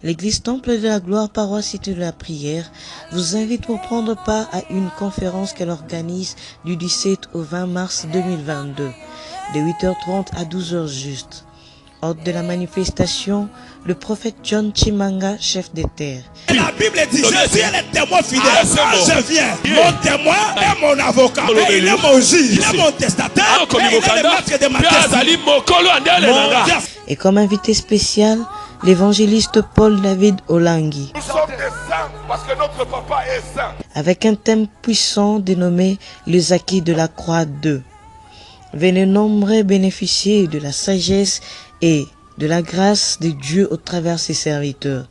L'Église Temple de la Gloire, paroisse Cité de la Prière, vous invite pour prendre part à une conférence qu'elle organise du 17 au 20 mars 2022, de 8h30 à 12h juste. Hôte de la manifestation, le prophète John Chimanga, chef des terres. La Bible dit, Jésus est le témoin fidèle. Je viens, mon témoin est mon avocat. Et il est mon juge, il est mon testataire. Et il est le maître de ma destinée. Et comme invité spécial, l'évangéliste Paul David Olangi. Nous sommes des saints parce que notre papa est saint. Avec un thème puissant dénommé Les acquis de la croix 2. Venez nombreux bénéficier de la sagesse et de la grâce de Dieu au travers de ses serviteurs.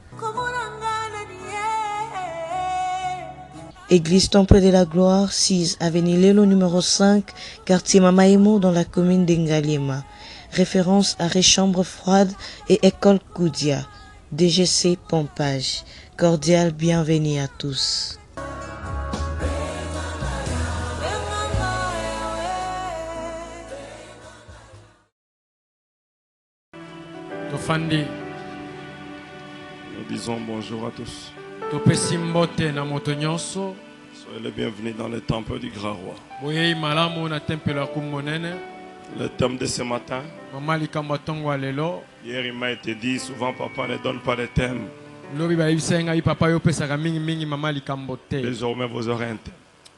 Église Temple de la Gloire, 6 avenue Lelo numéro 5, quartier Mamaimo dans la commune d'Engalima. Référence à Réchambre Froide et École Koudia. DGC Pompage. Cordial bienvenue à tous. Tofandi. Nous disons bonjour à tous. Topesi mbote na moto nyonso. Soyez les bienvenus dans le temple du Grand Roi. Boyei malamu na tempelo ya kumonene. Le thème de ce matin. Mama likamba tongwa lelo. Hier il m'a été dit souvent papa ne donne pas de thème. Lobi ba ibisenga bi papa yo pesaka mingi mingi mama likambo te. Désormais vous aurez un thème.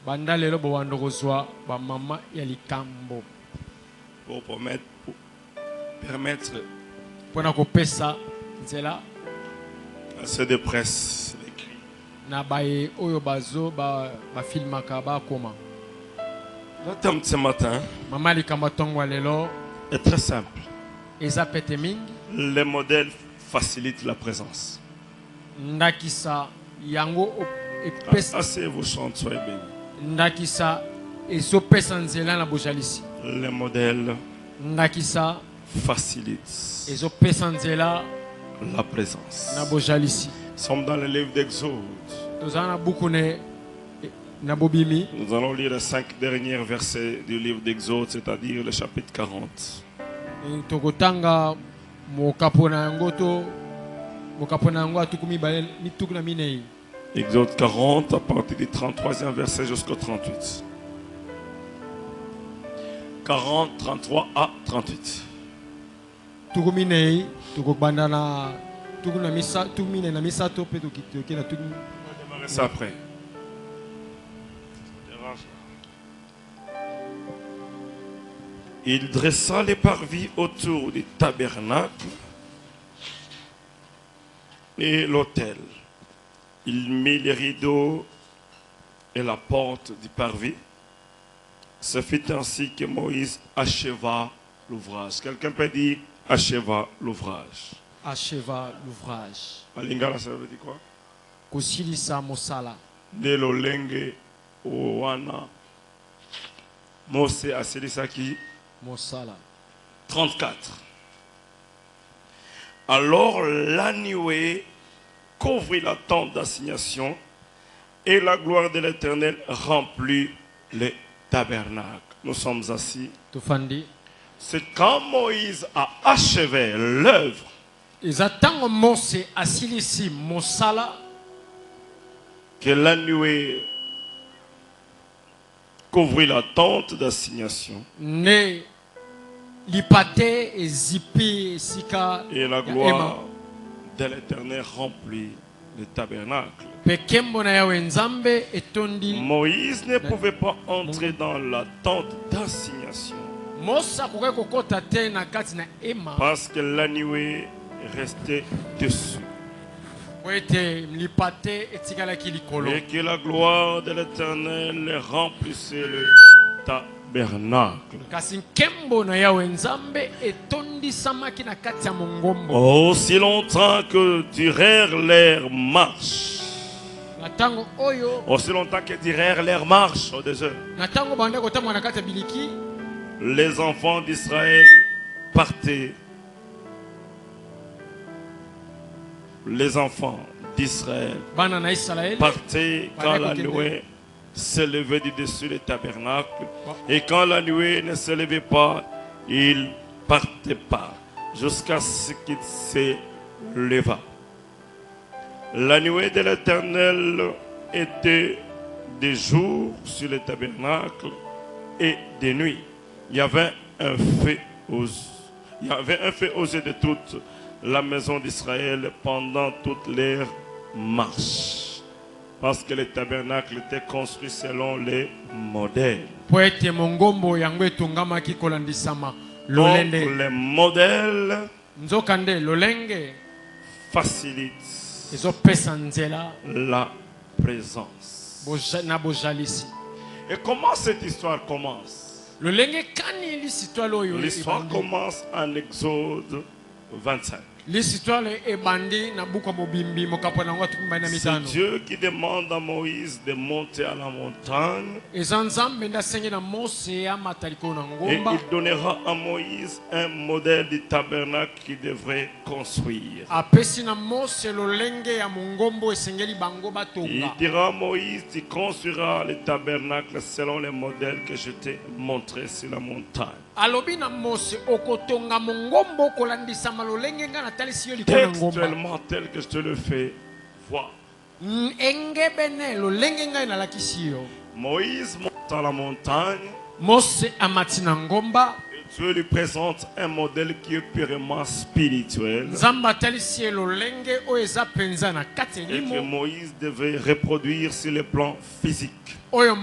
Banda lelo bo wandokozwa ba mama ya likambo. Pour permettre Pona kopesa nzela à ceux de presse d'écrit. na baye oyo bazo ba filmaka ba koma. Le thème de ce matin Mama likamba tongwa lelo est très simple. eza pete mingi. Les modèles facilitent la présence. Ndakisa yango epesa. Asseyez-vous, chante, soyez bénis. Ndakisa ezopesa nzela na bojalisi. Les modèles Ndakisa facilitent ezopesa nzela la présence. na bojalisi. Nous sommes dans le livre d'Exode. Tozana bukune na bobimi. Nous allons lire les 5 derniers versets du livre d'Exode, c'est-à-dire le chapitre 40. Tokotanga mokapona yango to mokapona yango atukumi ba mitukuna minei. Exode 40 à partir du 33e verset jusqu'au 38. 40, 33 à 38. Tukuminei tukobanda na tukuna misa tumine na misato pe tukitoke na tukumi. On va démarrer ça après. Il dressa les parvis autour du tabernacle et l'autel. Il mit les rideaux et la porte du parvis. Ce fut ainsi que Moïse acheva l'ouvrage. Quelqu'un peut dire acheva l'ouvrage. Acheva l'ouvrage. En lingala, ça veut dire quoi? Kosilisa mosala. Lelo lenge owana Mose asilisaki Mosala. 34. Alors la nuée couvrit la tente d'assignation et la gloire de l'Éternel remplit le tabernacle. Nous sommes assis. Tofandi. C'est quand Moïse a achevé l'œuvre Ezatango Mose asilisi mosala que la nuée couvrit la tente d'assignation ne lipate ezipi sika et la gloire de l'Éternel remplit le tabernacle. pekembo na yawe nzambe etondi. Moïse ne pouvait pas entrer dans la tente d'assignation Mosa koke kokota te na kati na ema parce que la nuée restait dessus wete lipate etikalaki likolo et que la gloire de l'Éternel remplissait le tabernacle. kasi nkembo na yawe nzambe etondisamaki na kati ya mongombo. Aussi longtemps que durèrent leurs marches, Na tango oyo aussi longtemps que durèrent leurs marches au désert, na tango banda kotamwa na kati ya biliki les enfants d'Israël partaient. Les enfants d'Israël bana na Israeli partaient quand la nuée s'élevait du dessus du tabernacle. Et quand la nuée ne s'élevait pas, ils ne partaient pas jusqu'à ce qu'il se leva. La nuée de l'Éternel était des jours sur le tabernacle et des nuits. Il y avait un feu aux yeux de toute la maison d'Israël pendant toute leur marche. Parce que le tabernacle était construit selon les modèles. Donc les modèles facilitent la présence. Et comment cette histoire commence? L'histoire commence en Exode 25. C'est Dieu qui demande à Moïse de monter à la montagne. Et il donnera à Moïse un modèle du tabernacle qu'il devrait construire. Il dira à Moïse, tu construiras le tabernacle selon les modèles que je t'ai montrés sur la montagne. Textuellement tel que je te le fais voir. Moïse monte à la montagne. Et Dieu lui présente un modèle qui est purement spirituel. Et que Moïse devait reproduire sur le plan physique. Alors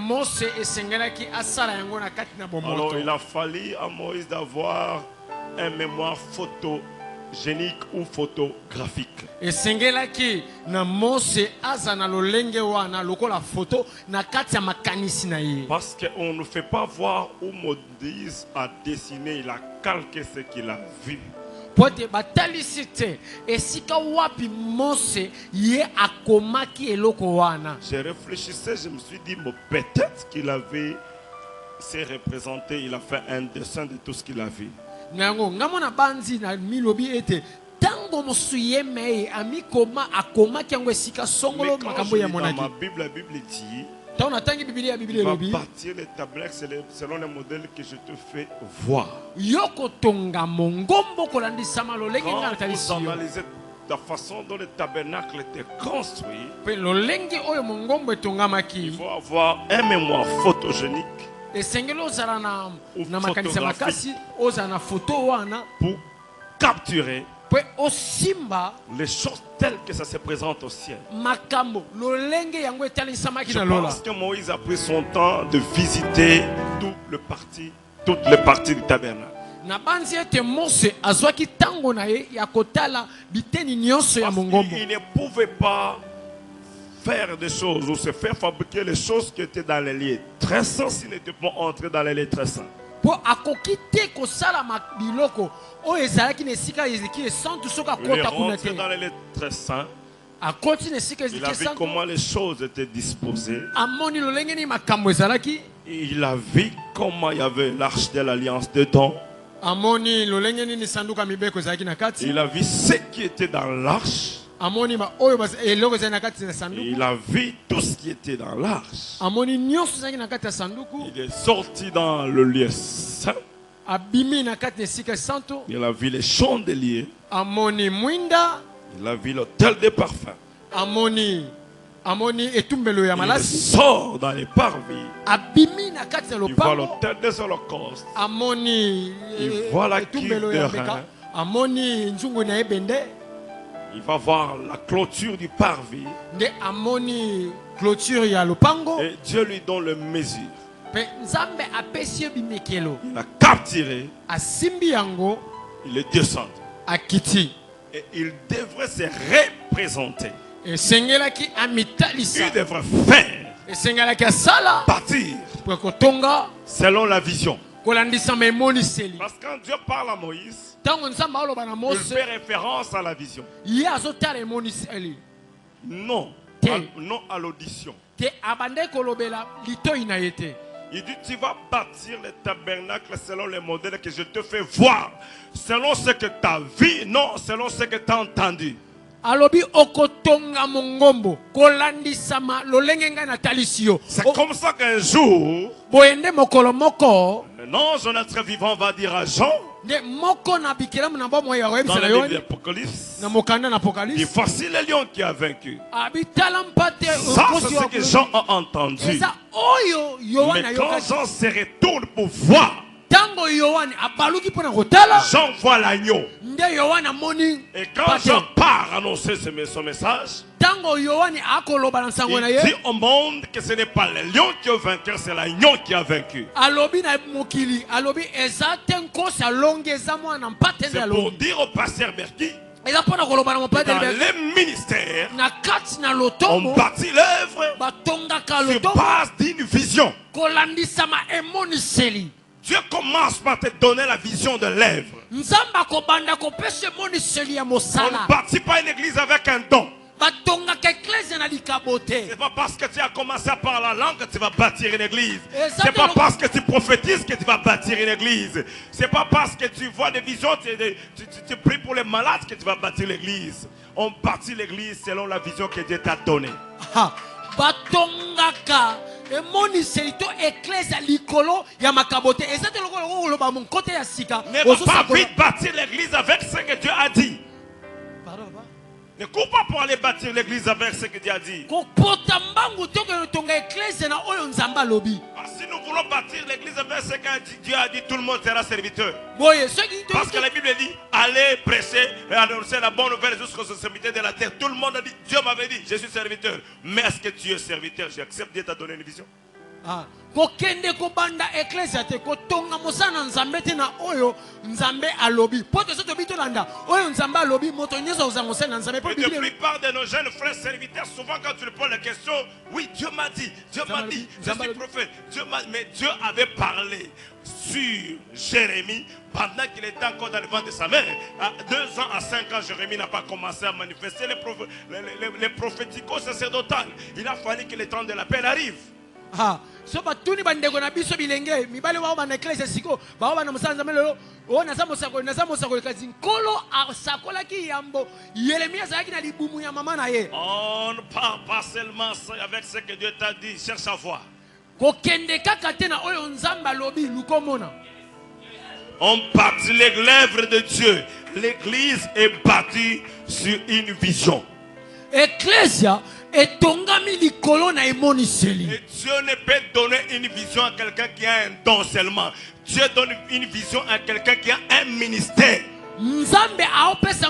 il a fallu à Moïse d'avoir un mémoire photogénique ou photographique. Parce qu'on ne fait pas voir où Moïse a dessiné, il a calqué ce qu'il a vu. Je réfléchissais, je me suis dit, peut-être qu'il avait s'est représenté, il a fait un dessin de tout ce qu'il a vu. Ma Bible, la Bible dit, il va bâtir les tabernacles selon les modèles que je te fais voir. Quand vous analysez la façon dont le tabernacle était construit, il faut avoir un mémoire photogénique ou photographique pour capturer les choses telles que ça se présente au ciel. Je pense que Moïse a pris son temps de visiter toutes les parties du tabernacle. Parce qu'il ne pouvait pas faire des choses ou se faire fabriquer les choses qui étaient dans les lieux très saints s'il n'était pas entré dans les lieux très saints. Il est rentré dans les lieux très saints. Il a vu comment les choses étaient disposées. Il a vu comment il y avait l'arche de l'alliance dedans. Il a vu ce qui était dans l'arche. Il a vu tout ce qui était dans l'arche. Il est sorti dans le lieu saint. Il a vu les chandeliers. Il a vu l'autel des parfums. Il sort dans les parvis. Il voit l'autel des holocaustes. Il voit la cuve de rein. Il va voir la clôture du parvis. Et Dieu lui donne les mesures. Il a capturé. Il est descendu. Et il devrait se représenter. Il devrait faire partir selon la vision. Parce que quand Dieu parle à Moïse, il fait référence à la vision. Non à l'audition. Il dit, tu vas bâtir le tabernacle selon les modèles que je te fais voir. Selon ce que tu as vu, non selon ce que tu as entendu. C'est comme ça qu'un jour, non, Jonathan vivant va dire à Jean, Dans le livre d'Apocalypse, il voici le lion qui a vaincu. Ça, c'est ce que Jean a entendu. Mais quand Jean se retourne pour voir, Jean voit l'agneau. Et quand Jean part annoncer son message, il dit au monde que ce n'est pas le lion qui a vaincu, c'est l'agneau qui a vaincu. C'est pour dire au pasteur Berki, dans les ministères, on bâtit l'œuvre sur base d'une vision. Dieu commence par te donner la vision de l'œuvre. On ne bâtit pas une église avec un don. C'est pas parce que tu as commencé à parler la langue que tu vas bâtir une église. C'est pas parce que tu prophétises que tu vas bâtir une église. C'est pas parce que tu vois des visions, tu pries pour les malades que tu vas bâtir l'église. On bâtit l'église selon la vision que Dieu t'a donnée. Ne va pas vite bâtir l'église avec ce que Dieu a dit. Ne cours pas pour aller bâtir l'église avec ce que Dieu a dit. Si nous voulons bâtir l'église avec ce que Dieu a dit, tout le monde sera serviteur. Parce que la Bible dit, allez prêcher et annoncer la bonne nouvelle jusqu'aux extrémités de la terre. Tout le monde a dit, Dieu m'avait dit, je suis serviteur. Mais est-ce que tu es serviteur? J'accepte, Dieu t'a donné une vision. Kokende kobanda ecclesia te kotonga mosana nzambe te na oyo nzambe alobi poto soto bitolanda oyo nzambe alobi moto nyezo uzango na nzambe. Et la plupart de nos jeunes frères serviteurs, souvent quand tu leur poses la question, oui, Dieu m'a dit, je suis prophète, mais Dieu avait parlé sur Jérémie pendant qu'il était encore dans le ventre de sa mère. À 2 ans, à 5 ans, Jérémie n'a pas commencé à manifester les prophético-sacerdotales. Il a fallu que le temps de l'appel arrive. So batuni bandeko na biso bilenge mibale wa ba na ecclesia siko ba na musanza melelo ona zamosako kazi nkolo asakola ki yambo Yeremia zaki na libumu ya mama na ye. On ne parle pas seulement avec ce que Dieu t'a dit, cherche à voir. Kokende kaka te na oyo nzamba lobi lukomona. On bâtit l'œuvre de Dieu. L'église est bâtie sur une vision. Ecclesia et tongami likolo na emoniseli. Et Dieu ne peut donner une vision à quelqu'un qui a un don seulement. Dieu donne une vision à quelqu'un qui a un ministère. Nzambe aopesa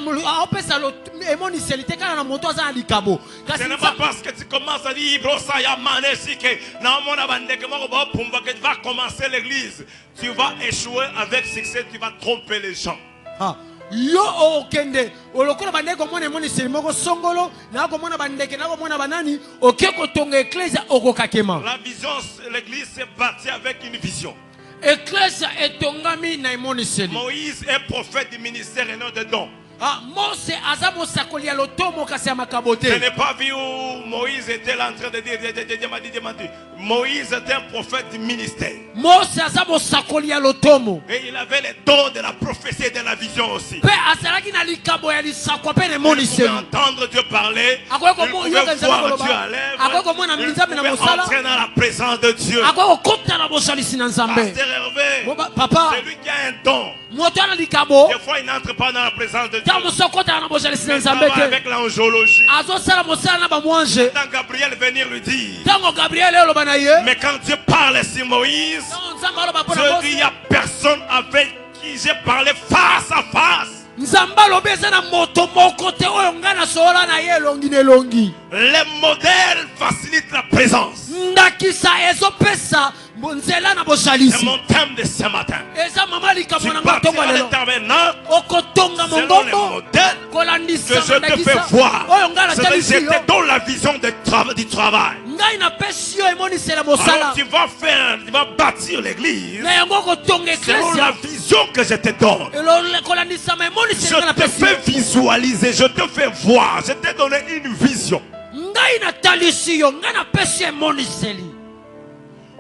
lo emoniseli te kana na moto za likabo. Ce n'est pas parce que tu commences à dire brosa ya manesi que na mona bandeke moko ba pumba que tu vas commencer l'église. Tu vas échouer avec succès, tu vas tromper les gens. Yo okende olokola bandeko mona emoniseli moko songolo na ko mona bandeke na ko mona banani okeko tonga ecclesia okokakema. La vision, l'église s'est bâtie avec une vision. Ecclesia etongami na emoniseli. Moïse est prophète du ministère et non de don. Mose azamo sakoli alotomo kasi makabote. Je n'ai pas vu où Moïse était là en train de dire Moïse était un prophète du ministère. Mose azamo sakoli alotomo. Et il avait les dons de la prophétie et de la vision aussi. Pe asalaki na likabo ya lisakwa pe ne moniseli. Il pouvait entendre Dieu parler. Il pouvait voir Dieu à l'œuvre. Il pouvait entrer dans la présence de Dieu. Pasteur Hervé, papa, c'est lui qui a un don. Des fois il n'entre pas dans la présence de Dieu. Il travaille avec l'angiologie. Quand Gabriel venir lui dire. Mais quand Dieu parle sur Moïse, Dieu dit il n'y a personne avec qui j'ai parlé face à face. Les modèles facilitent la présence. C'est mon thème de ce matin. Tu bâtiras l'éternel selon les modèles que je te fais voir. C'est-à-dire que je te donne la vision du travail. Alors tu vas bâtir l'église selon la vision que je te donne. Je te fais visualiser, je te fais voir, je t'ai donné une vision.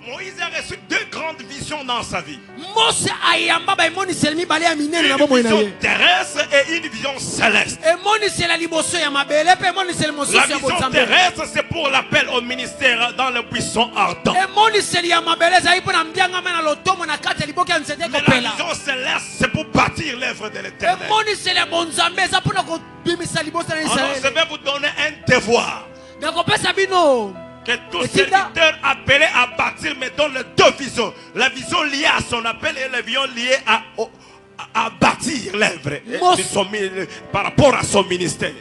Moïse a reçu 2 grandes visions dans sa vie. Une vision terrestre et une vision céleste. La vision terrestre, c'est pour l'appel au ministère dans le buisson ardent. Mais la vision céleste, c'est pour bâtir l'œuvre de l'Éternel. Alors, Je vais vous donner un devoir. Que tous ces serviteurs appelés à bâtir me donnent les deux visions. La vision liée à son appel et la vision liée à bâtir l'œuvre par rapport à son ministère.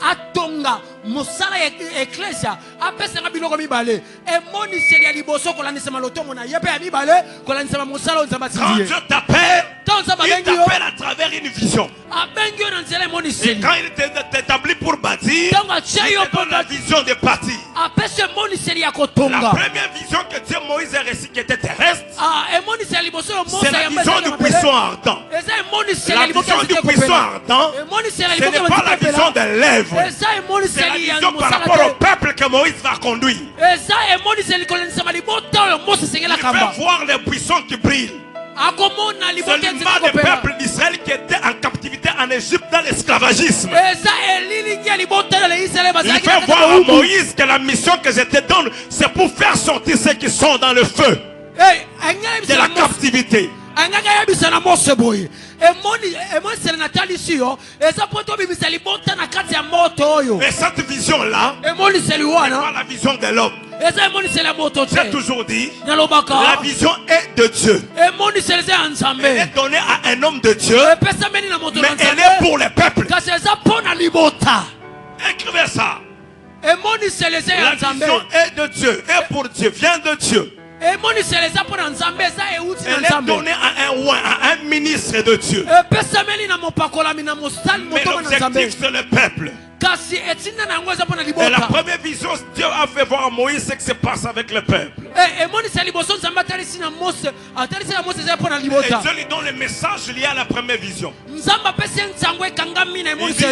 Atonga mosala ecclesia apesa biloko mibale emoniseli ya liboso kolandisa malotongo na yepe ya mibale kolandisa mosala onzamba Quand Dieu t'appelle, il t'appelle à travers une vision. Et quand il t'établit pour bâtir, il te donne la vision de bâtir. La première vision que Dieu Moïse a reçue qui était terrestre, c'est la vision du buisson ardent. La vision du buisson ardent, ce n'est pas la vision de l'œuvre. C'est la vision par rapport au peuple que Moïse va conduire. Il fait voir les buissons qui brillent. C'est l'image du peuple d'Israël qui était en captivité en Égypte dans l'esclavagisme. Il fait voir à Moïse que la mission que je te donne, c'est pour faire sortir ceux qui sont dans le feu de la captivité. Et cette vision-là n'est pas la vision de l'homme. J'ai toujours dit, la vision est de Dieu. Elle est donnée à un homme de Dieu, mais elle est pour le peuple. Écrivez ça. La vision est de Dieu, est pour Dieu, vient de Dieu. Elle est donnée à un ministre de Dieu. Mais l'objectif c'est le peuple. Et la première vision Dieu a fait voir à Moïse ce qui se passe avec le peuple. Et Dieu lui donne le message lié à la première vision. Il dit,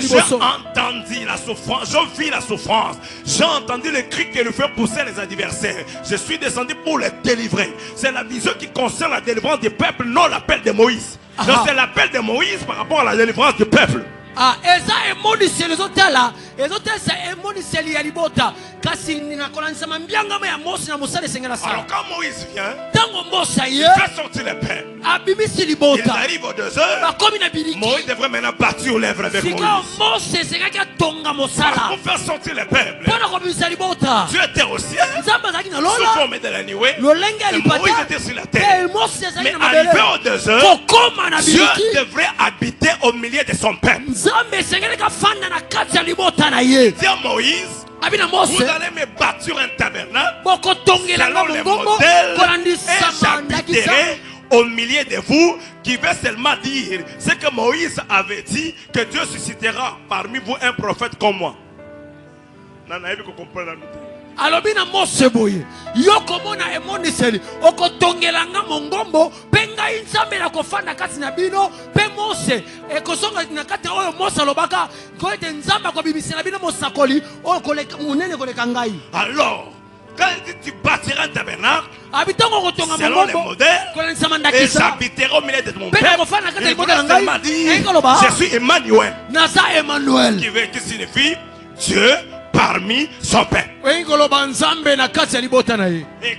j'ai entendu la souffrance, j'ai vu la souffrance, j'ai entendu le cri qui lui fait pousser les adversaires. Je suis descendu pour les délivrer. C'est la vision qui concerne la délivrance du peuple, non l'appel de Moïse. Donc c'est l'appel de Moïse par rapport à la délivrance du peuple. Alors quand Moïse vient, il fait sortir le peuple. Il arrive aux 2 heures. Moïse devrait maintenant bâtir l'œuvre avec Moïse. Pour faire sortir le peuple, Dieu était au ciel, sous forme de la nuée, et Moïse était sur la terre. Mais arrivé aux 2 heures, Dieu devrait habiter au milieu de son peuple. Dit à Moïse, vous allez me bâtir un tabernacle selon le modèle et j'habiterai au milieu de vous, qui veut seulement dire ce que Moïse avait dit, que Dieu suscitera parmi vous un prophète comme moi. alobina mose boye yokomona emoniseli okotongelanga mongombo penga inzambe na kofanda kati na bino pe mose ekosonga na kati oyo mose alobaka koete nzamba ko bibisela bino mosakoli oyo koleka munene koleka ngai. Alors quand tu bâtiras un tabernacle selon les modèles et j'habiterai au milieu de mon peuple, il voulait seulement dire je suis Emmanuel, qui signifie Dieu parmi son peuple. Et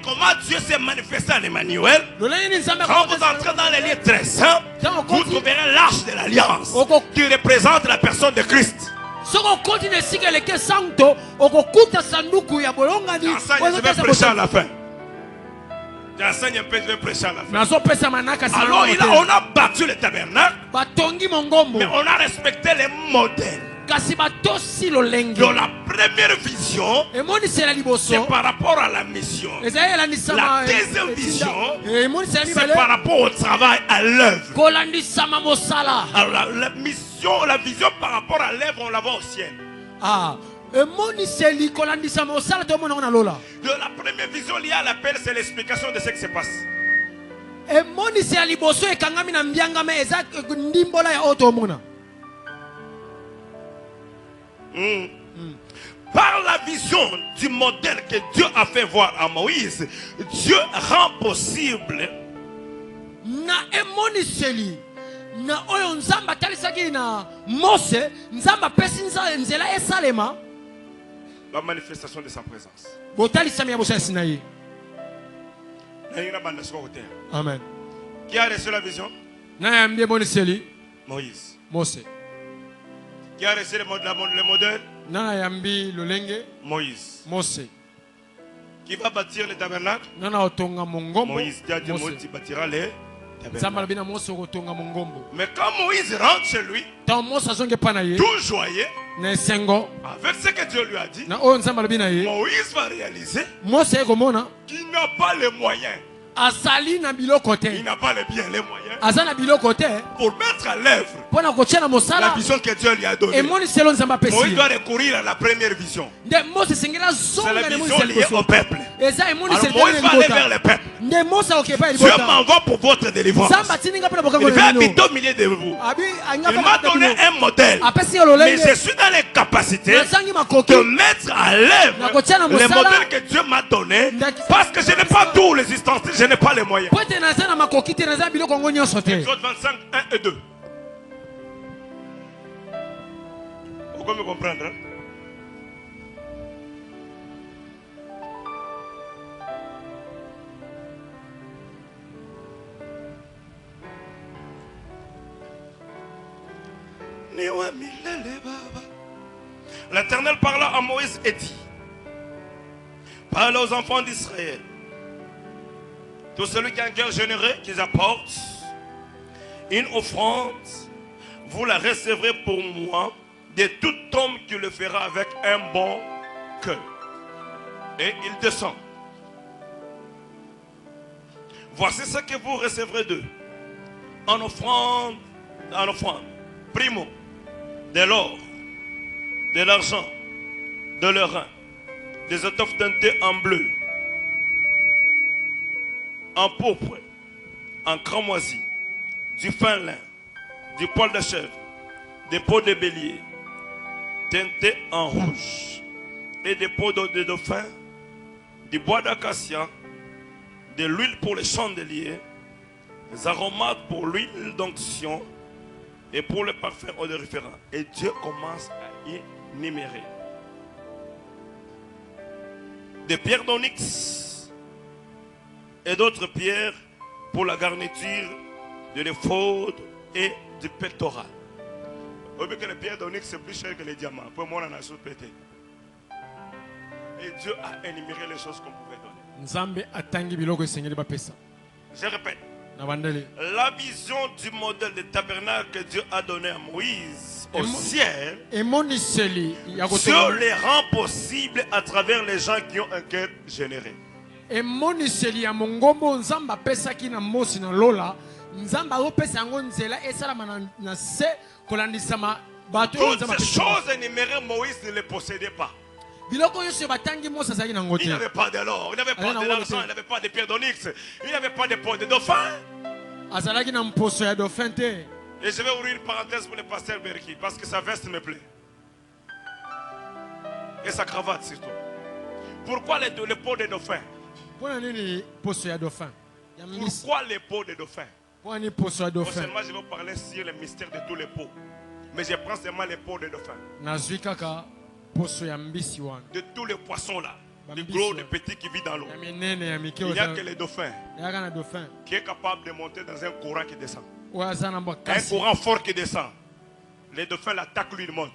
comment Dieu s'est manifesté en Emmanuel? Quand vous entrez dans les lieux très saints, vous trouverez l'arche de l'alliance qui représente la personne de Christ. Je vais prêcher à la fin. J'enseigne un peu, je vais prêcher à la fin. Alors on a battu le tabernacle, mais on a respecté les modèles. Donc la première vision, c'est par rapport à la mission. La deuxième vision, c'est par rapport au travail, à l'œuvre. Alors la vision par rapport à l'œuvre, on la voit au ciel. De la première vision liée à l'appel, c'est l'explication de ce qui se passe. Par la vision du modèle que Dieu a fait voir à Moïse, Dieu rend possible la manifestation de sa présence. Amen. Qui a reçu la vision? nayambie moniseli Moïse. Mose. Qui a reçu le modèle? Nayambi lolenge Moïse. Mose. Qui va bâtir le tabernacle? Nana otonga mongombo Moïse. Tu as dit Moïse, tu bâtiras les Zamba tabernacles. bina Mose otonga mongombo. Mais quand Moïse rentre chez lui, Tant Mose azonge pana ye tout joyeux, na sengo avec ce que Dieu lui a dit, na o nzamba bina ye Moïse va réaliser Mose ekomona qu'il n'a pas les moyens. azali na biloko Il te n'a pas les biens, les moyens aza na biloko te pour mettre à l'œuvre mpona kotia na la mosala vision que Dieu lui a donnée. emoni selo nzambe apesi Moïse ye. doit recourir à la première vision. nde Mose esengeli C'est la azonga na vision emoniseli liée au liboso peuple. eza emoniseli Alors Moïse va aller vers libota le peuple. nde Mose akokepa ya Dieu libota m'envoie pour votre délivrance. nzambe atindinga mpe na bokango Il na va bino habiter au milieu de vous. abi Il m'a donné un modèle. apesi ye Mais lolenge je suis dans les capacités nazangi makoki de mettre à l'œuvre Nakotia na les mosala. modèles que Dieu m'a donnés. Parce que je n'ai pas tous les ustensiles, je n'ai pas les moyens. po ete naza na makoki te naza na biloko yango nyonso te Exode 25, 1 et 2. Vous pouvez me comprendre, hein? L'Éternel parla à Moïse et dit: parle aux enfants d'Israël. Tout celui qui a un cœur généreux, qu'ils apportent une offrande, vous la recevrez pour moi de tout homme qui le fera avec un bon cœur. Et il descend. Voici ce que vous recevrez d'eux. En offrande, primo, de l'or, de l'argent, de l'orin, des étoffes teintées en bleu, en pourpre, en cramoisi, du fin lin, du poil de chèvre, des peaux de bélier, teintés en rouge, et des peaux de dauphin, du bois d'acacia, de l'huile pour les chandeliers, des aromates pour l'huile d'onction et pour le parfum odoriférant. Et Dieu commence à énumérer. Des pierres d'onyx et d'autres pierres pour la garniture de l'éphod et du pectoral. Vous voyez que les pierres d'onyx c'est plus cher que les diamants. Pour moi, on a sous-pété. Et Dieu a énuméré les choses qu'on pouvait donner. nzambe atangi biloko esengeli bapesa Je répète. na bandele La vision du modèle de tabernacle que Dieu a donné à Moïse au ciel emoniseli ya Dieu kotonga les rend possibles à travers les gens qui ont un cœur généreux. emoniseli ya mongombo nzambe apesaki na Mose na lola nzambe akopesa yango nzela esalama na se kolandisama bato oyo Toutes nzambe ces apesaki. choses énumérées, Moïse ne les possédait pas. biloko nyonso batangi Mose azalaki nango Il te n'avait pas de l'or, il n'avait pas non, de l'argent, non, il n'avait pas de pierres d'onyx, il n'avait pas de peau de dauphin. azalaki na mposo ya dauphin te. Et je vais ouvrir une parenthèse pour le pasteur Berki, parce que sa veste me plaît. Et sa cravate surtout. Pourquoi les peaux de dauphin? mpona nini poso ya dauphin ya mbisi Pourquoi les peaux de dauphin? mpona nini poso ya Non dauphin seulement je vais vous parler sur le mystère de tous les peaux, mais je prends seulement les peaux de dauphin. nazwi kaka poso ya mbisi wana De tous les poissons là, du Bambis, gros, ouais. du petit qui vit dans l'eau. ya minene ya mike Il n'y a oyo que les dauphins eyaka na dauphin qui est capable de monter dans un courant qui descend. oyo aza na Un makasi courant fort qui descend. Les dauphins l'attaquent, lui il monte.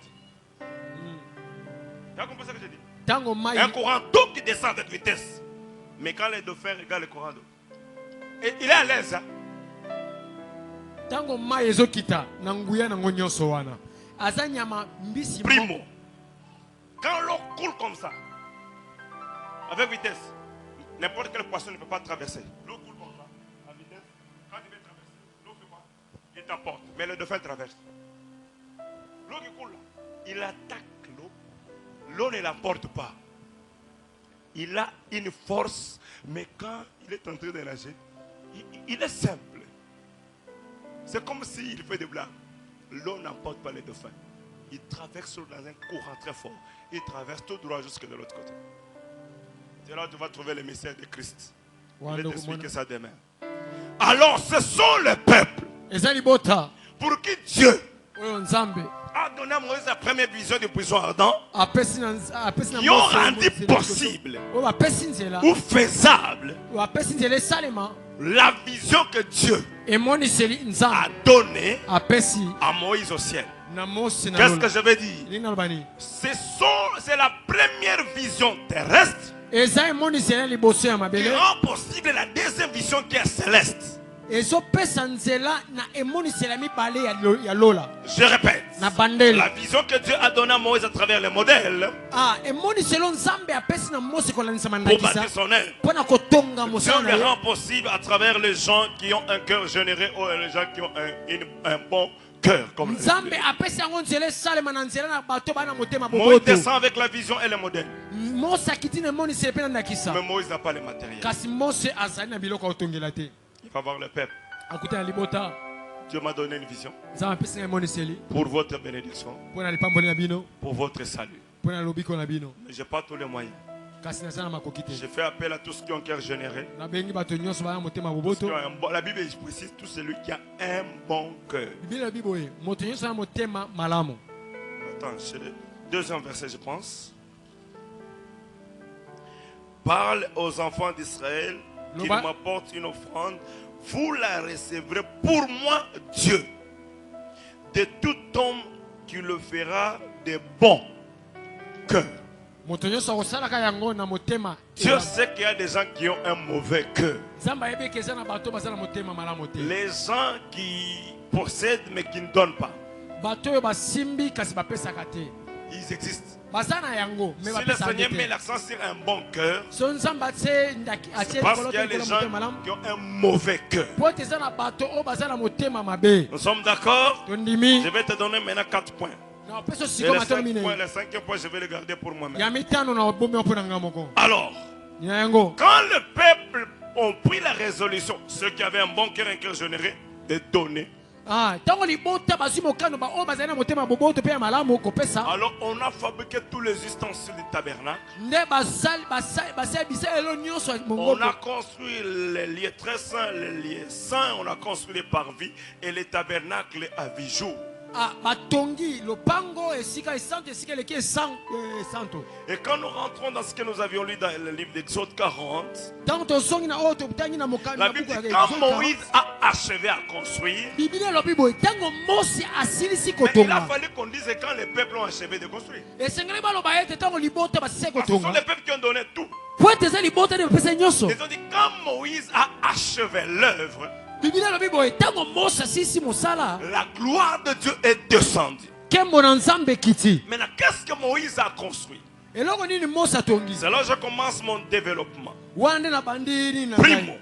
Tu as compris ce que je dis? ntango mai Un courant d'eau qui descend avec vitesse. Mais quand les dauphins regardent le courant d'eau, et il est à l'aise. Hein? ntango mai ezokita na nguya nango nyonso wana aza nyama mbisi Primo. Quand l'eau coule comme ça, avec vitesse, n'importe quel poisson ne peut pas traverser. L'eau coule comme ça, à vitesse. Quand il veut traverser, l'eau fait quoi? Il t'emporte. Mais le dauphin traverse. L'eau qui coule là, il attaque l'eau. L'eau ne l'emporte pas. Il a une force, mais quand il est en train de nager, il est simple. C'est comme s'il fait des blagues. L'eau n'emporte pas les dauphins. Il traverse dans un courant très fort. Il traverse tout droit jusque de l'autre côté. C'est là où tu vas trouver le mystère de Christ. Je vais t'expliquer ça demain. Alors, ce sont les peuples eza libota pour qui Dieu oyo nzambe a donné à Moïse la première vision du buisson ardent apesi na qui ont Mose rendu nzela possible oyo bapesi nzela ou faisable oyo bapesi nzela esalema la vision que Dieu emoniseli a nzambe donnée apesi à Moïse au ciel. na Mose na Qu'est-ce que lola. je veux dire? Linga lobani. C'est la première vision terrestre Eza emoniseli ya liboso ya qui mabele rend possible la deuxième vision qui est céleste. ezopesa nzela na emoniseli ya mibale ya lola Je répète, na bandele. la vision que Dieu a donnée à Moïse à travers les modèles emoniseli nzambe apesi na Mose kolandisa pour mandakisa bâtir son œuvre. mpona kotonga Dieu mosala na le ye. rend possible à travers les gens qui ont un cœur généreux ou les gens qui ont un bon cœur. Comme le nzambe dit. apesi yango nzela esalema na nzela na bato bana motema Moïse boboto. descend avec la vision et les modèles. Mose akiti na emoniseli mpe na ndakisa Mais Moïse n'a pas les matériels. kasi Mose azali na biloko ya kotongela te Il va voir le peuple. akuta na libota Dieu m'a donné une vision nzambe apesi na emoniseli pour votre bénédiction, mpona lipamboli na bino pour votre salut. mpona lobiko na bino Mais je n'ai pas tous les moyens. kasi naza na makoki te Je fais appel à tous ceux qui ont un cœur généreux. nabengi bato nyonso baya motema Ceux qui boboto. ont la Bible précise tout celui qui a un bon cœur. Biblia lobi boye moto nyonso ya motema malamu. Attends, c'est le deuxième verset, je pense. Parle aux enfants d'Israël qu'ils Loba- m'apportent une offrande. Vous la recevrez pour moi, Dieu, de tout homme qui le fera de bon cœur. Moto nyonso akosalaka yango na motema. Dieu sait qu'il y a des gens qui ont un mauvais cœur. Nzambe ayebiki eza na bato baza na motema malamu te. Les gens qui possèdent mais qui ne donnent pas. Bato oyo basimbi kasi bapesaka te. Ils existent. Baza na yango me Si le bapesaka Seigneur met te. l'accent sur un bon cœur, So nzambe atie c'est parce qu'il y a des gens qui ont un mauvais cœur. po ete eza na bato oyo baza na motema mabe. Nous sommes d'accord? Tondimi Je vais te donner maintenant 4 points. na opesa Et siko le matano mine. cinquième point, je vais le garder pour moi-même. Ya mitano na bombe mpo na nga moko. Alors, Nina yango. quand le peuple ont pris la résolution, ceux qui avaient un bon cœur, un cœur généreux, de donner, Tango libota bazwi mokano ba oyo bazali na motema boboto mpe ya malamu kopesa. alors on a fabriqué tous les ustensiles du tabernacle. Nde basali bisalelo nyonso ya On mongoko. a construit les lieux très saints, les lieux saints, on a construit les parvis et les tabernacles à 8 jours. Batongi lopango esika esanto esika eleki esanto. Et quand nous rentrons dans ce que nous avions lu dans le livre d'Exode 40, Tango tozongi na oyo totangi na mokano la na Bible buku dit ya quand Exode 40. Moïse a achevé à construire, Biblia elobi boye tango Mose asilisi mais il a kotonga. fallu qu'on dise quand les peuples ont achevé de construire. Esengeli baloba ete tango libota basisi Parce que ce sont kotonga. les peuples qui ont donné tout. Po ete eza libota nde bapesa nyonso. Ils ont dit quand Moïse a achevé l'œuvre, Biblia elobi boye tango Mose asilisi mosala la gloire de Dieu est descendue. nkembo na Nzambe ekiti. Maintenant, qu'est-ce que Moïse a construit? Eloko nini Mose atongi? C'est là que je commence mon développement. Wana nde na bandini na ngai. Primo,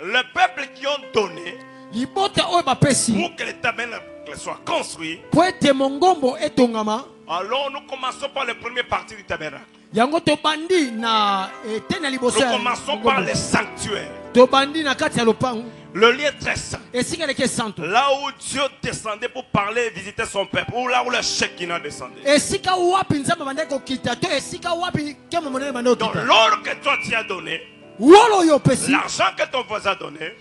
le peuple qui ont donné Libota oyo bapesi pour que le tabernacle soit construit. po ete mongombo etongama. Alors nous commençons par le premier parti du tabernacle. Yango tobandi na etene ya liboso Nous ya commençons par Mongombo. les sanctuaires. Tobandi na kati ya lopango Le lieu très saint. esika eleki santo. Là où Dieu descendait pour parler et visiter son peuple. Ou là où le Shekinah descendait. Esika wapi Nzambe bandaki kokita to esika wapi nkembo monene bandaki Donc kokita. l'or que toi tu as donné, Wolo oyo opesi l'argent que ton voisin a donné,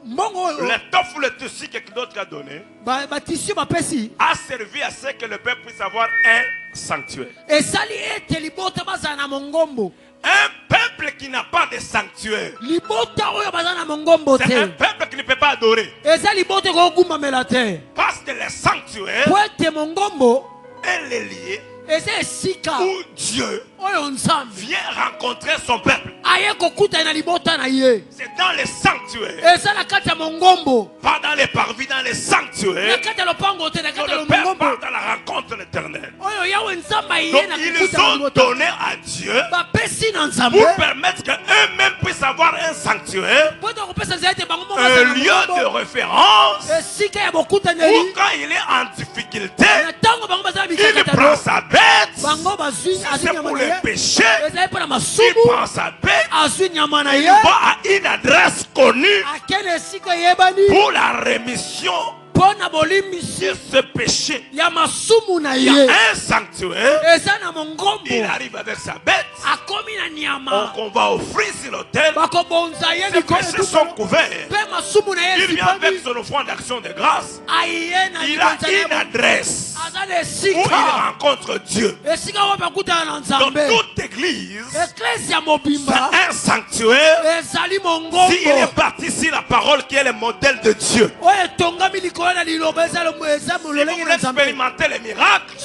mbongo oyo l'étoffe ou le tissu que quelqu'un d'autre a donné, batisio bapesi a servi à ce que le peuple puisse avoir un sanctuaire. esali ete libota bazala na mongombo. Un peuple qui n'a pas de sanctuaire, Libota oyo bazala na mongombo c'est un te peuple qui ne peut pas adorer. eza libota ekogumbamela te Parce que le sanctuaire po ete mongombo est le lieu eza esika où Dieu oyo Nzambe vient rencontrer son peuple. aye kokutana na libota na ye. C'est dans les sanctuaires, Eza na kati ya mongombo pas dans les parvis, dans les na sanctuaires, kati ya lopango te na que kati ya le peuple mongombo part dans la rencontre de l'Éternel. oyo yawe Nzambe aye Donc na ils kokutana na ont libota donné à Dieu bapesi na Nzambe pour permettre qu'eux-mêmes puissent avoir un sanctuaire, po ete kopesa nzela ete bango moko un bazala na lieu de mongombo référence, esika ya où bokutaneli quand il est en difficulté, na ntango bango bazala il bikakatano prend sa bête. bango bazwi Si azwi c'est nyama pour na les ye péchés, ezali mpo na il masumu prend sa bête. azwi nyama na Il ye va à une adresse connue akende esika eyebani pour la rémission mpo na bolimbisi de ce péché. ya masumu na Il y a ye un sanctuaire, eza na mongombo il arrive avec sa bête, akomi na nyama qu'on va offrir sur l'autel. bakobonza ye Ses likolo péchés sont couverts. mpe masumu na ye Il vient avec esipami son offrande d'action de grâce. aye na Il a libonza une na adresse. aza où il rencontre Dieu. Dans toute église, c'est un sanctuaire. S'il est parti sur la parole qui est le modèle de Dieu. Si vous voulez expérimenter les miracles,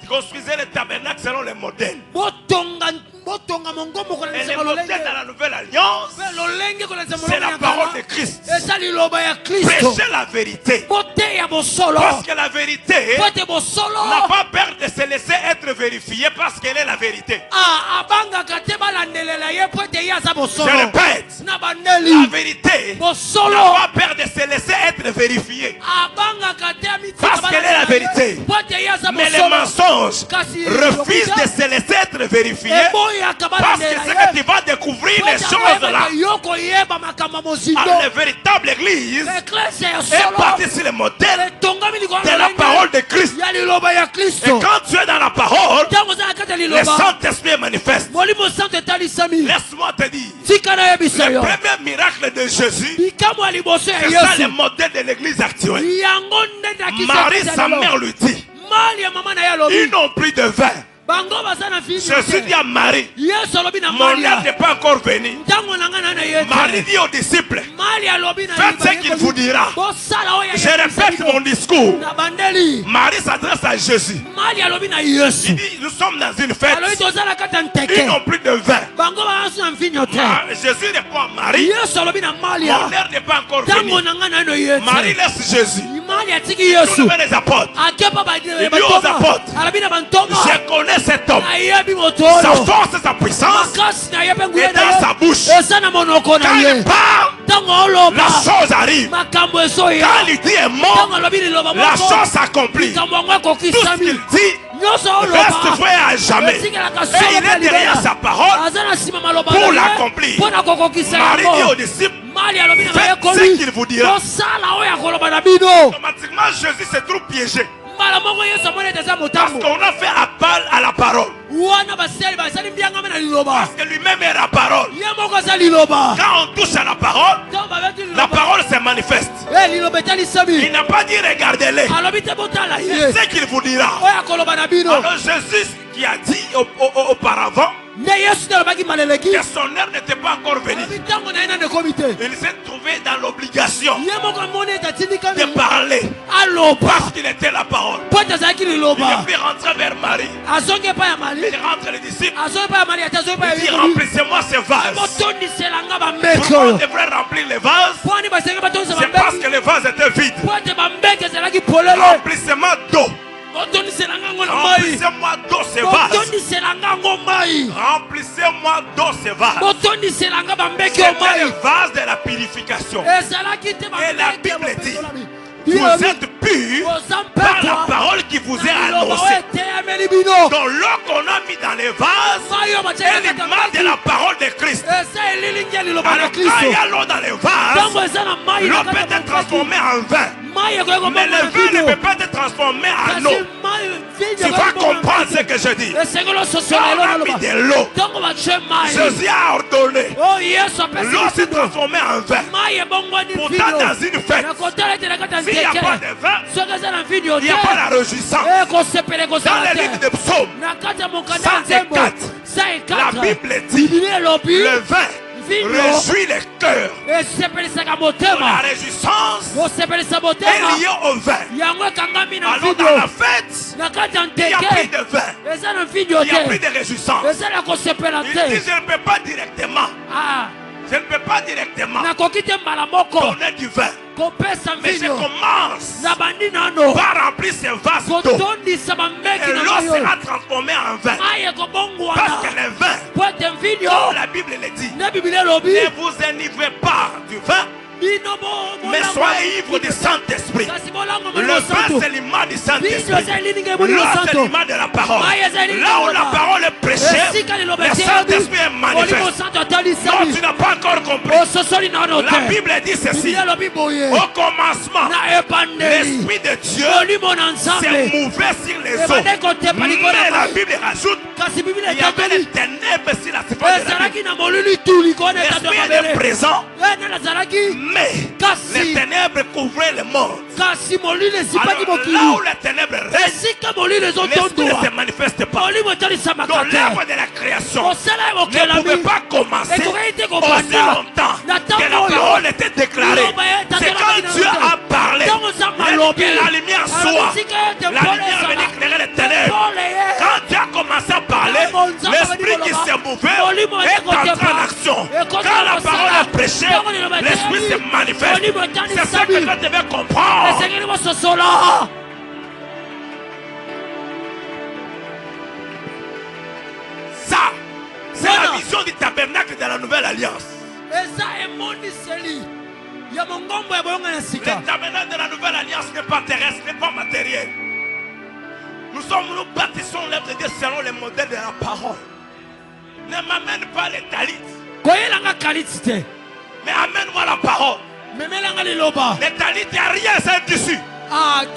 construisez le tabernacle selon le modèle. Et le modèle dans la nouvelle alliance, c'est la parole de Christ. Prêchez la vérité. Parce que la vérité n'a pas peur de se laisser être vérifiée parce qu'elle est la vérité. Je répète, la vérité n'a pas peur de se laisser être vérifiée parce qu'elle est la vérité. Mais les mensonges refusent de se laisser être vérifiés parce que c'est que tu vas découvrir les choses là. Alors, la véritable église est partie sur le modèle de la parole de Christ. Et quand tu es dans la parole, le Saint-Esprit est manifeste. Laisse-moi te dire, le premier miracle de Jésus, c'est ça le modèle de l'église actuelle. Marie, sa mère, lui dit, ils n'ont plus de vin. Jésus dit à Marie, mon heure n'est pas encore venue. Marie dit aux disciples, faites ce qu'il vous dira. Je répète mon discours. Marie s'adresse à Jésus. Il dit, nous sommes dans une fête. Ils n'ont plus de vin. Jésus répond à Marie, mon heure n'est pas encore venue. Marie laisse Jésus. Tout le les apôtres. Il dit aux apôtres, je connais cet homme. Sa force et sa puissance est dans sa bouche. Quand il parle, la chose arrive. Quand il dit un mot, la chose s'accomplit. Tout ce qu'il dit reste vrai à jamais. Et il est derrière sa parole pour l'accomplir. Marie dit aux disciples, faites ce qu'il vous dira. Automatiquement, Jésus se trouve piégé. Parce qu'on a fait appel à la parole. Parce que lui-même est la parole. Quand on touche à la parole se manifeste. Il n'a pas dit regardez-les. Il sait qu'il vous dira. Alors Jésus qui a dit auparavant que son heure n'était pas encore venue, il s'est trouvé dans l'obligation de parler parce qu'il était la parole. Il a pu rentrer vers Marie. Il rentre les disciples. Il dit remplissez-moi ces vases. Pourquoi on devrait remplir les vases? C'est parce que les vases étaient vides. Remplissez-moi d'eau. Remplissez-moi d'eau ces vases. Remplissez-moi d'eau ces vases. C'était le vase de la purification. Et la Bible dit, vous êtes purs par la parole qui vous est annoncée. Donc l'eau qu'on a mis dans les vases est l'image de la parole de Christ. Alors quand il y a l'eau dans les vases, l'eau peut être transformée en vin. Mais le vin ne peut pas être transformé en eau. Tu vas comprendre ce que je dis. Quand on a mis de l'eau, Jésus a ordonné. L'eau s'est transformée en vin. Pourtant dans une fête, s'il n'y a pas de vin, il n'y a pas la réjouissance. Dans le livre de Psaume 104, la Bible dit, le vin réjouit les cœurs. La réjouissance est liée au vin. Alors dans la fête, il n'y a plus de vin. Il n'y a plus de réjouissance. Il dit je ne peux pas directement. Je ne peux pas directement donner du vin. Mais je commence par remplir ces vases d'eau. Et l'eau sera transformée en vin. Parce que le vin, comme la Bible le dit, ne vous enivrez pas du vin, mais soyez ivres du Saint-Esprit. Le vin, c'est l'image du Saint-Esprit. L'eau, c'est l'image de la parole. Là où la parole est prêchée, le Saint-Esprit est manifeste. Non, tu n'as pas encore compris. La Bible dit ceci. Au commencement, l'Esprit de Dieu s'est mouvé sur les eaux. Mais la Bible rajoute, il y avait les ténèbres sur la surface de la Bible. L'Esprit était présent, mais les ténèbres couvraient le monde. kasi molilo esipaki Alors, mokili là où les ténèbres restent, esika molilo l'esprit ne ezotondwa se manifeste pas. molimo etalisamaka Donc te l'œuvre de la création mosala ya ne pouvait bokelami pas commencer ekokaki te aussi kobanda longtemps na que la ntango oyo parole était déclarée. liloba ye C'est etatolaki quand na Dieu nzete. a parlé, ntango nzambe il a dit alobi que la lumière soit. alobisika ete La pole lumière venait ezala éclairer les ténèbres. pole ye Quand Dieu a commencé à parler, l'esprit qui s'est mouvé est entré en action. Quand la parole a prêché, l'esprit se manifeste. C'est ça que tu devais comprendre. esengeli bososola Ça, c'est la vision du tabernacle de la nouvelle alliance. eza emoniseli ya mongombo ya boyonga na Le sika tabernacle de la nouvelle alliance n'est pas terrestre, n'est pas matériel. Nous bâtissons l'œuvre de Dieu selon les modèles de la parole. Ne m'amène pas les talits, koyelanga kaliti te mais amène-moi la parole. memelanga liloba Les talits, il n'y a rien, c'est un tissu.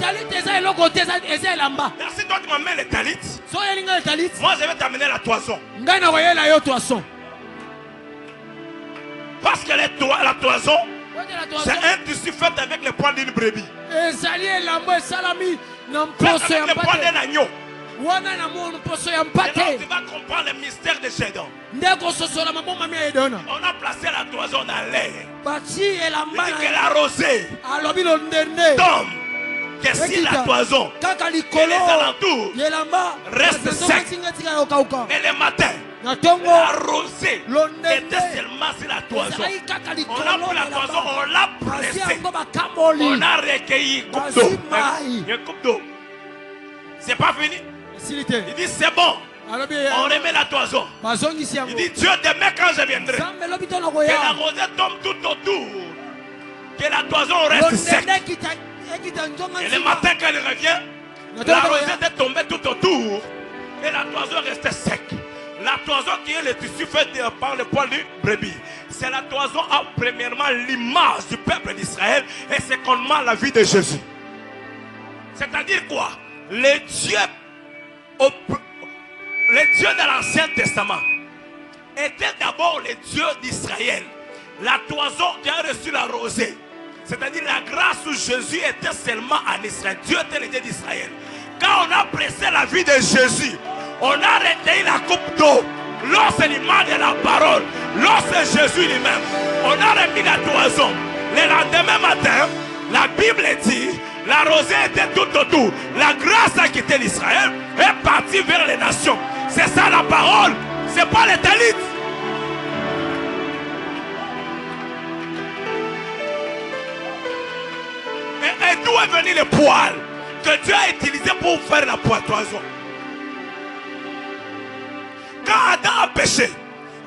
talite eza eloko te eza elamba Si toi tu m'amènes les talits, so oyelinga talite moi je vais t'amener la toison. ngai na koyela yo toison Parce que la toison, c'est un tissu fait avec les poils d'une brebis. ezali elamba esalami na Fait mposo ya avec les poils mpate d'un agneau. wana na mona mposo ya Et là, tu mpate vas comprendre le mystère de Gédon. nde kososola mabomami ya edona On a placé la toison dans l'air. bati Il elamba dit que na la rosée alobi londende tombe. Que si la toison kaka et les likolo alentours yelamba reste sec. tika yokauka et le matin, na ntongo la rosée londende était seulement sur la toison. ezalaki kaka On a likolo pris la toison, on l'a basi pressée. yango bakamboli On a recueilli une coupe Vas-y, d'eau. Maï. Une coupe d'eau. C'est pas fini. esili te Il dit c'est bon. alobi On remet la toison. bazongisi Il yango dit Dieu demain quand je viendrai, nzambe elobi to na que la koya rosée tombe tout autour. Que la toison reste sec. londende ekita nzonga Et le matin quand il revient, la rosée était tombée tout autour. Et la toison restait sec. La toison qui est le tissu fait par le poil du brebis. C'est la toison a premièrement l'image du peuple d'Israël et secondement la vie de Jésus. C'est-à-dire quoi? Les dieux de l'Ancien Testament étaient d'abord les dieux d'Israël. La toison qui a reçu la rosée, c'est-à-dire la grâce où Jésus était seulement en Israël. Dieu était le Dieu d'Israël. Quand on a pressé la vie de Jésus, on a recueilli la coupe d'eau. L'eau, c'est l'image de la parole. L'eau, c'est Jésus lui-même. On a remis la toison. Le lendemain matin, la Bible dit, la rosée était tout autour. La grâce a quitté l'Israël et est partie vers les nations. C'est ça la parole. C'est pas les talits. Et d'où est venu le poil que Dieu a utilisé pour faire la toison? Quand Adam a péché,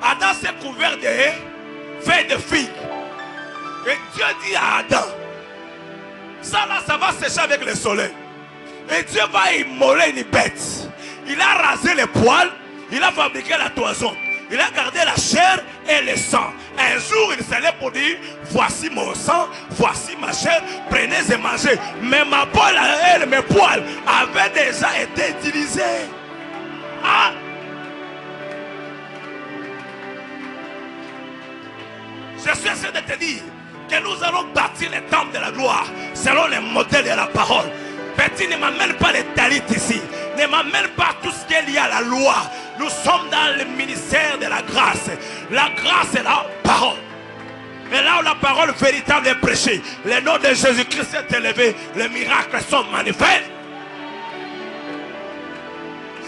Adam s'est couvert de feuilles de figue. Et Dieu dit à Adam, ça là, ça va sécher avec le soleil. Et Dieu va immoler une bête. Il a rasé les poils, il a fabriqué la toison. Il a gardé la chair et le sang. Un jour, il s'allait pour dire, voici mon sang, voici ma chair, prenez et mangez. Mais ma poêle, elle, mes poils, avaient déjà été utilisés. Ah! Je suis essayé de te dire que nous allons bâtir les temples de la gloire selon les modèles de la parole. Petit, ne m'amène pas les talits ici. Ne m'amène pas tout ce qui est lié à la loi. Nous sommes dans le ministère de la grâce. La grâce est la parole. Et là où la parole véritable est prêchée, le nom de Jésus-Christ est élevé, les miracles sont manifestes.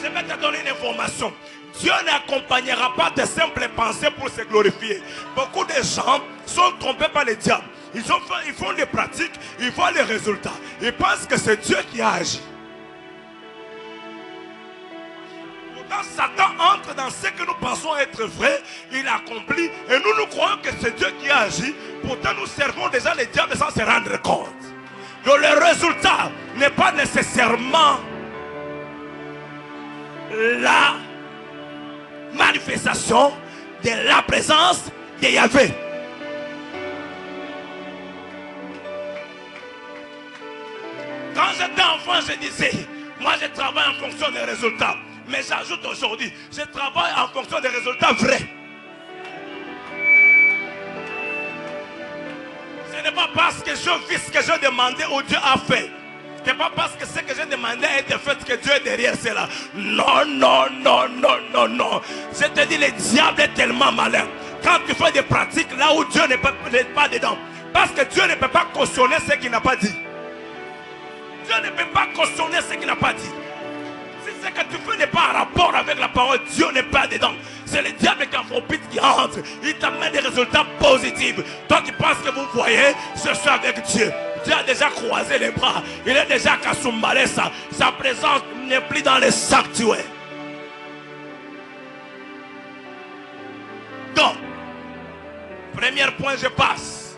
Je vais te donner une information. Dieu n'accompagnera pas de simples pensées pour se glorifier. Beaucoup de gens sont trompés par le diable. Ils font des pratiques, ils voient les résultats. Ils pensent que c'est Dieu qui a agi. Pourtant, Satan entre dans ce que nous pensons être vrai, il accomplit, et nous croyons que c'est Dieu qui a agi. Pourtant, nous servons déjà le diable sans se rendre compte. Donc, le résultat n'est pas nécessairement la manifestation de la présence de Yahvé. Quand j'étais enfant, je disais, moi je travaille en fonction des résultats. Mais j'ajoute aujourd'hui, je travaille en fonction des résultats vrais. Ce n'est pas parce que je vis ce que je demandais ou Dieu a fait. Ce n'est pas parce que ce que j'ai demandé a été fait que Dieu est derrière cela. Non, non, non, non, non, non. Je te dis, le diable est tellement malin. Quand tu fais des pratiques là où Dieu n'est pas dedans. Parce que Dieu ne peut pas cautionner ce qu'il n'a pas dit. Dieu ne peut pas cautionner ce qu'il n'a pas dit. Si ce que tu fais n'est pas en rapport avec la parole, Dieu n'est pas dedans. C'est le diable qui qui entre. Il t'amène des résultats positifs. Toi qui penses que vous voyez, je suis avec Dieu. Dieu a déjà croisé les bras. Il est déjà Kasumbalé. Sa présence n'est plus dans les sanctuaires. Donc, premier point, je passe.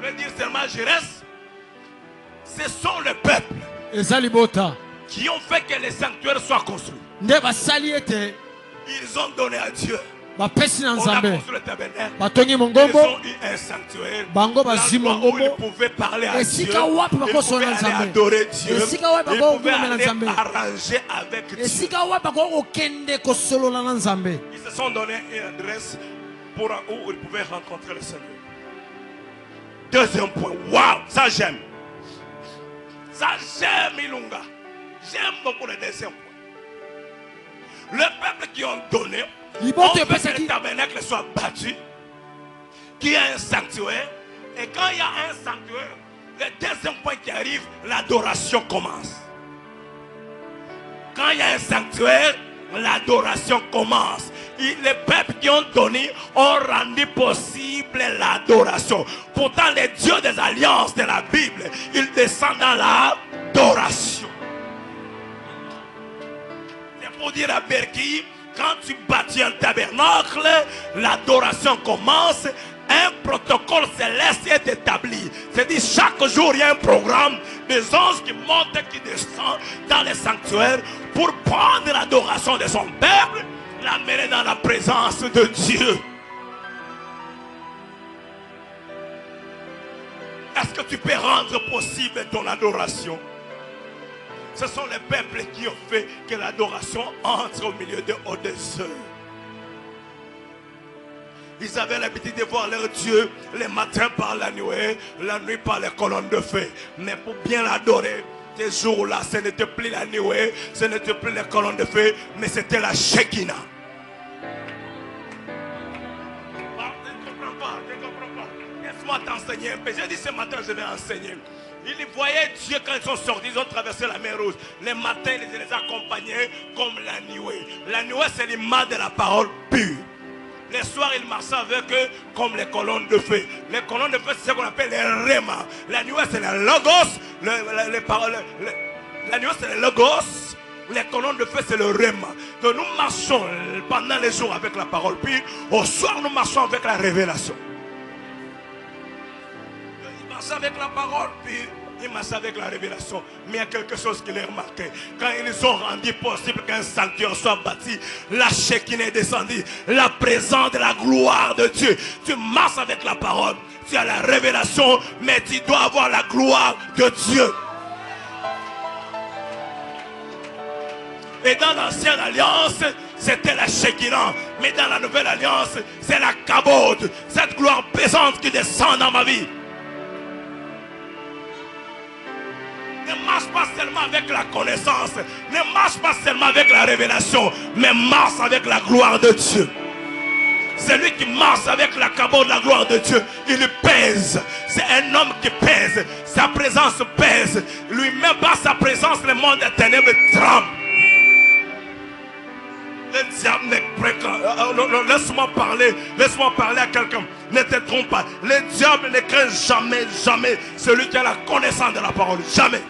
Je vais dire seulement, je reste. Ce sont les peuples qui ont fait que les sanctuaires soient construits. Ils ont donné à Dieu. On a construit le tabernacle. Ils ont eu un sanctuaire. L'endroit où ils pouvaient parler à Dieu. Ils pouvaient aller adorer Dieu. Ils pouvaient aller arranger avec Dieu. Ils se sont donné une adresse pour où ils pouvaient rencontrer le Seigneur. Deuxième point. Waouh, ça j'aime. Ça j'aime Ilunga. J'aime beaucoup le deuxième point. Le peuple qui ont donné, on fait que le tabernacle soit battu, qu'il y ait un sanctuaire. Et quand il y a un sanctuaire, le deuxième point qui arrive, l'adoration commence. Quand il y a un sanctuaire, l'adoration commence. Et les peuples qui ont donné ont rendu possible l'adoration. Pourtant, les dieux des alliances de la Bible, ils descendent dans l'adoration. C'est pour dire à Berki, quand tu bâtis un tabernacle, l'adoration commence. Un protocole céleste est établi. C'est-à-dire chaque jour il y a un programme des anges qui montent et qui descendent dans les sanctuaires pour prendre l'adoration de son peuple, l'amener dans la présence de Dieu. Est-ce que tu peux rendre possible ton adoration? Ce sont les peuples qui ont fait que l'adoration entre au milieu de eux. Ils avaient l'habitude de voir leur Dieu le matin par la nuit par les colonnes de feu. Mais pour bien l'adorer, ces jours-là, ce n'était plus la nuit, ce n'était plus les colonnes de feu, mais c'était la Shekinah. Je ne comprends pas. Laisse-moi t'enseigner un peu. J'ai dit ce matin, je vais enseigner. Ils voyaient Dieu quand ils sont sortis, ils ont traversé la mer Rouge. Les matins, ils les accompagnaient comme la nuée. La nuée, c'est l'image de la parole pure. Les soirs, ils marchaient avec eux comme les colonnes de feu. Les colonnes de feu, c'est ce qu'on appelle les rémas. La nuée, c'est le logos. La nuée, c'est le logos. Les colonnes de feu, c'est le réma. Donc nous marchons pendant les jours avec la parole pure. Au soir, nous marchons avec la révélation. Ils marchaient avec la parole pure. Ils marchaient avec la révélation. Mais il y a quelque chose qui les remarqué. Quand ils ont rendu possible qu'un sanctuaire soit bâti, la Shekinah est descendue. La présence de la gloire de Dieu. Tu marches avec la parole. Tu as la révélation. Mais tu dois avoir la gloire de Dieu. Et dans l'ancienne alliance, c'était la Shekinah. Mais dans la nouvelle alliance, c'est la Kabod. Cette gloire pesante qui descend dans ma vie. Ne marche pas seulement avec la connaissance, ne marche pas seulement avec la révélation, mais marche avec la gloire de Dieu. Celui qui marche avec la cabot de la gloire de Dieu, il pèse. C'est un homme qui pèse. Sa présence pèse. Lui-même, par sa présence, le monde des ténèbres tremble. Le diable ne laisse-moi parler à quelqu'un. Ne te trompe pas. Le diable ne craint jamais celui qui a la connaissance de la parole. Jamais.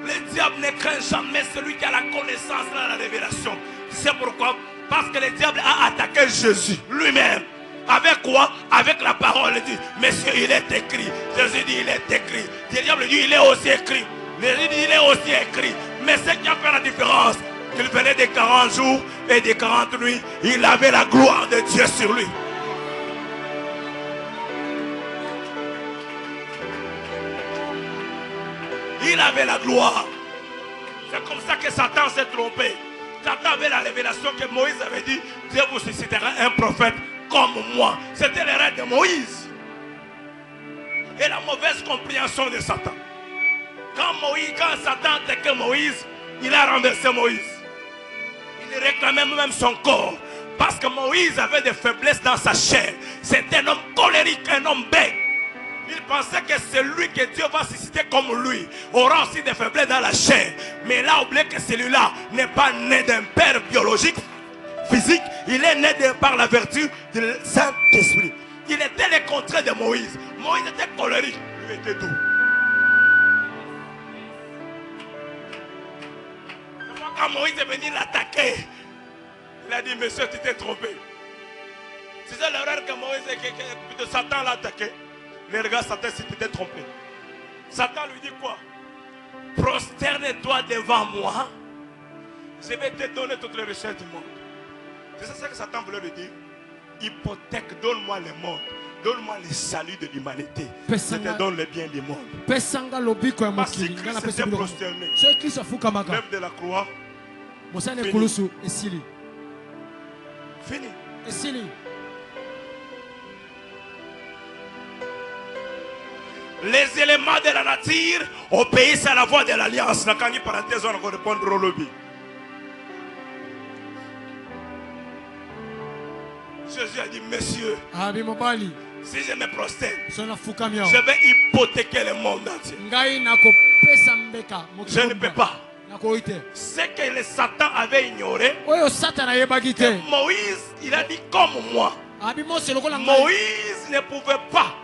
Le diable ne craint jamais celui qui a la connaissance de la révélation. C'est pourquoi? Parce que le diable a attaqué Jésus lui-même. Avec quoi? Avec la parole. Il dit, Monsieur, il est écrit. Jésus dit, il est écrit. Le diable dit, il est aussi écrit. Jésus dit, il est aussi écrit. Mais ce qui a fait la différence, qu'il venait des 40 jours et des 40 nuits, il avait la gloire de Dieu sur lui. Il avait la gloire. C'est comme ça que Satan s'est trompé. Satan avait la révélation que Moïse avait dit, Dieu vous suscitera un prophète comme moi. C'était l'erreur de Moïse. Et la mauvaise compréhension de Satan. Quand Satan attaquait Moïse, il a renversé Moïse. Il réclamait même son corps. Parce que Moïse avait des faiblesses dans sa chair. C'était un homme colérique, un homme bête. Il pensait que celui que Dieu va susciter comme lui aura aussi des faiblesses dans la chair. Mais il a oublié que celui-là n'est pas né d'un père biologique, physique. Il est né par la vertu du Saint-Esprit. Il était le contraire de Moïse. Moïse était colérique, lui était doux. Quand Moïse est venu l'attaquer, il a dit, monsieur, tu t'es trompé. C'est ça l'erreur que Moïse de Satan l'a attaqué. Mais regarde, Satan, si tu t'es trompé. Satan lui dit quoi? Prosterne-toi devant moi. Je vais te donner toutes les richesses du monde. C'est ça que Satan voulait lui dire. Hypothèque, donne-moi le monde. Donne-moi le salut de l'humanité. Je te donne le bien du monde. Parce que Christ s'est prosterné. Lève de la croix. Fini. Les éléments de la nature obéissent à la voix de l'alliance. Parenthèse, on va répondre au lobby. Jésus a dit, monsieur, si je me prosterne, je vais hypothéquer le monde entier. Je ne peux pas. C'est que le Satan avait ignoré. Que Moïse, il a dit comme moi. Moïse ne pouvait pas